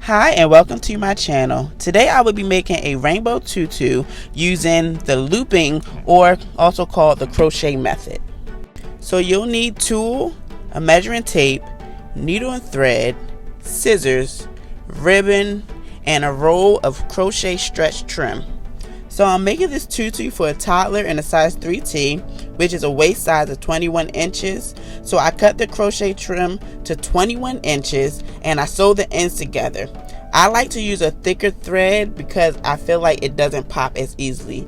Hi and welcome to my channel. Today I will be making a rainbow tutu using the looping, or also called the crochet method. So you'll need tulle, a measuring tape, needle and thread, scissors, ribbon, and a roll of crochet stretch trim. So I'm making this tutu for a toddler in a size 3T, which is a waist size of 21 inches. So I cut the crochet trim to 21 inches and I sew the ends together. I like to use a thicker thread because I feel like it doesn't pop as easily.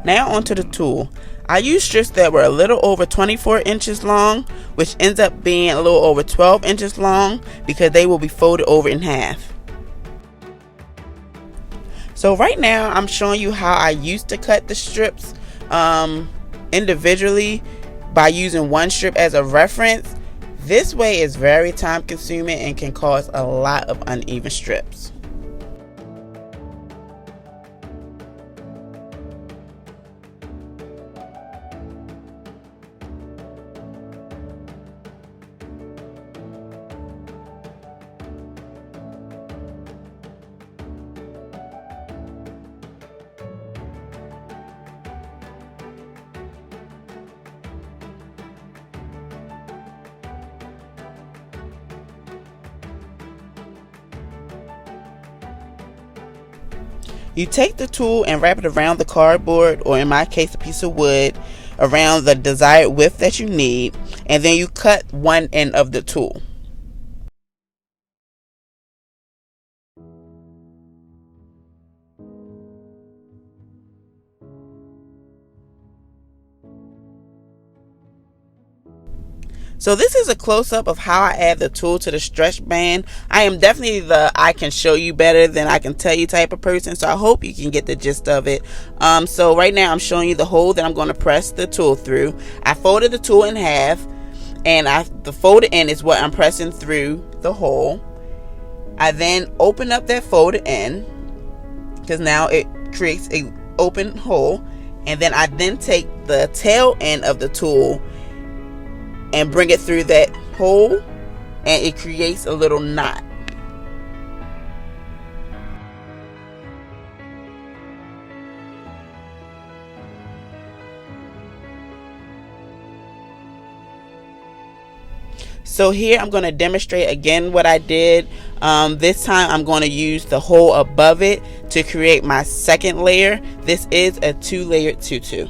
Now onto the tulle. I used strips that were a little over 24 inches long, which ends up being a little over 12 inches long because they will be folded over in half. So right now I'm showing you how I used to cut the strips individually by using one strip as a reference. This way is very time consuming and can cause a lot of uneven strips. You take the tulle and wrap it around the cardboard, or in my case a piece of wood, around the desired width that you need, and then you cut one end of the tulle. So this is a close-up of how I add the tulle to the stretch band. I am definitely the I can show you better than I can tell you type of person, so I hope you can get the gist of it. So right now I'm showing you the hole that I'm going to press the tulle through. I folded the tulle in half, and the folded end is what I'm pressing through the hole. I then open up that folded end because now it creates a open hole, and then I then take the tail end of the tulle and bring it through that hole, and it creates a little knot. So here I'm going to demonstrate again what I did. This time I'm going to use the hole above it to create my second layer. This is a 2-layered tutu.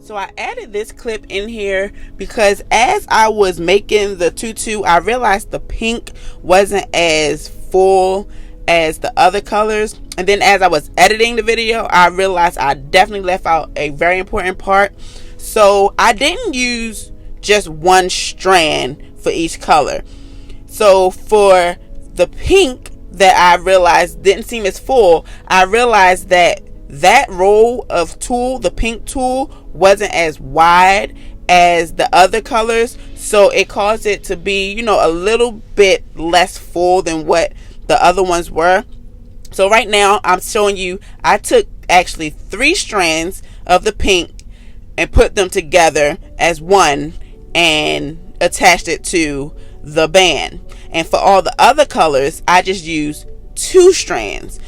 So I added this clip in here because as I was making the tutu, I realized the pink wasn't as full as the other colors. And then as I was editing the video, I realized I definitely left out a very important part. So I didn't use just one strand for each color. So for the pink that I realized didn't seem as full, I realized that that roll of tulle, the pink tulle, wasn't as wide as the other colors, so it caused it to be, a little bit less full than what the other ones were. So right now I'm showing you, I took actually 3 strands of the pink and put them together as one and attached it to the band. And for all the other colors, I just used 2 strands.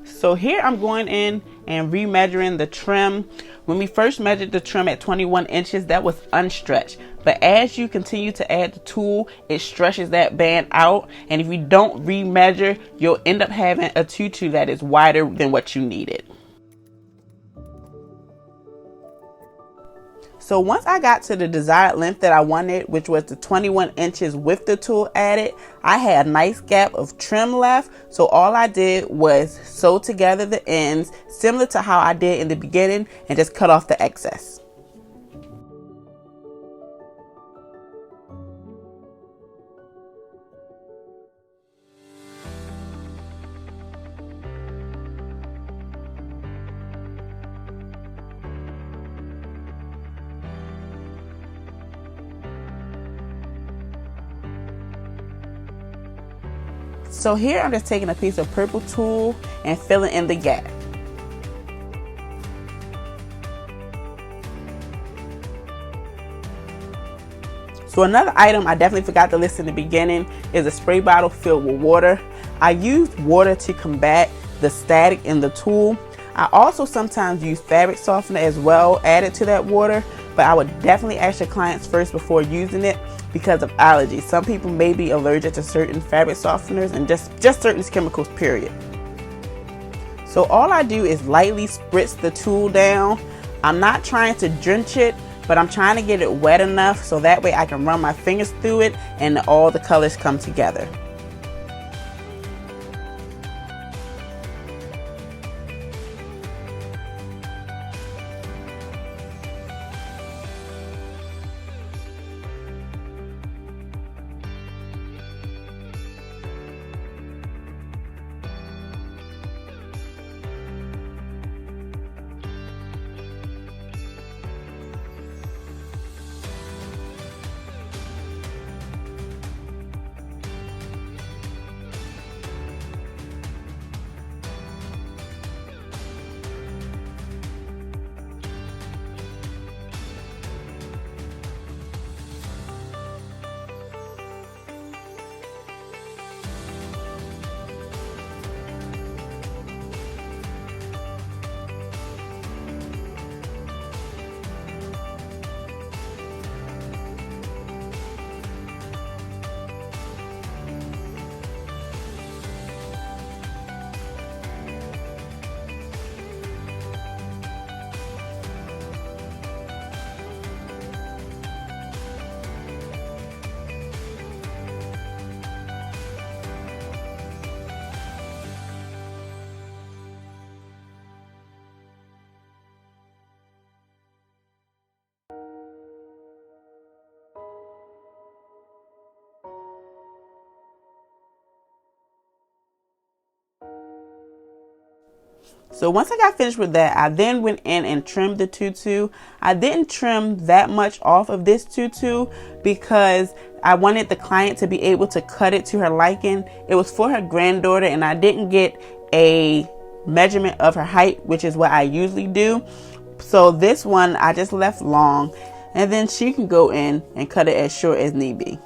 So here I'm going in and remeasuring the trim. When we first measured the trim at 21 inches, that was unstretched. But as you continue to add the tulle, it stretches that band out. And if you don't remeasure, you'll end up having a tutu that is wider than what you needed. So once I got to the desired length that I wanted, which was the 21 inches with the tulle added, I had a nice gap of trim left. So all I did was sew together the ends, similar to how I did in the beginning, and just cut off the excess. So here I'm just taking a piece of purple tulle and filling in the gap. So another item I definitely forgot to list in the beginning is a spray bottle filled with water. I used water to combat the static in the tulle. I also sometimes use fabric softener as well added to that water, but I would definitely ask your clients first before using it because of allergies. Some people may be allergic to certain fabric softeners and just certain chemicals, period. So all I do is lightly spritz the tulle down. I'm not trying to drench it, but I'm trying to get it wet enough so that way I can run my fingers through it and all the colors come together. So once I got finished with that, I then went in and trimmed the tutu. I didn't trim that much off of this tutu because I wanted the client to be able to cut it to her liking. It was for her granddaughter, and I didn't get a measurement of her height, which is what I usually do. So this one I just left long, and then she can go in and cut it as short as need be.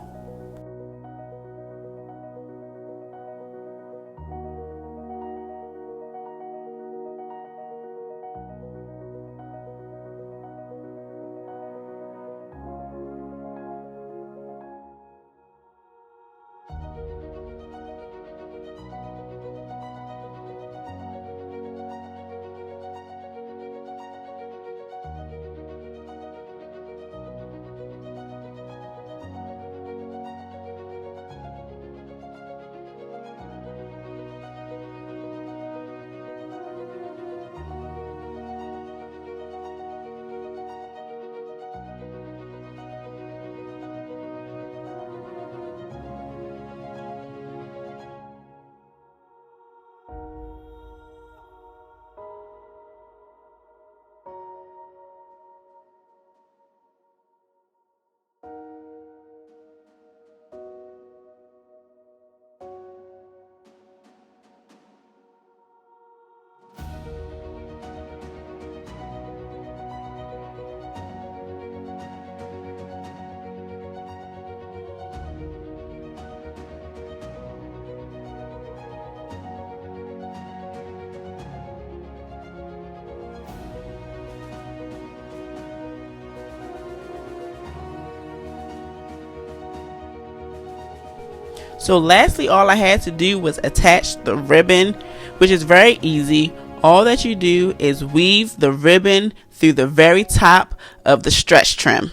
So lastly, all I had to do was attach the ribbon, which is very easy. All that you do is weave the ribbon through the very top of the stretch trim.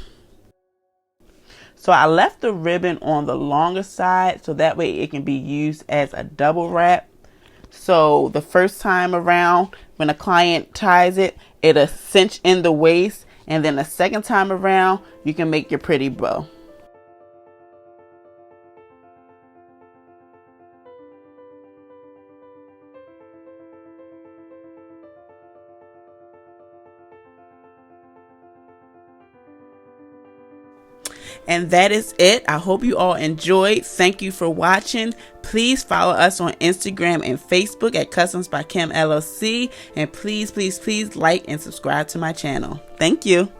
So I left the ribbon on the longer side so that way it can be used as a double wrap. So the first time around, when a client ties it, it'll cinch in the waist, and then the second time around, you can make your pretty bow. And that is it. I hope you all enjoyed. Thank you for watching. Please follow us on Instagram and Facebook at Customs by Kim LLC. And please like and subscribe to my channel. Thank you.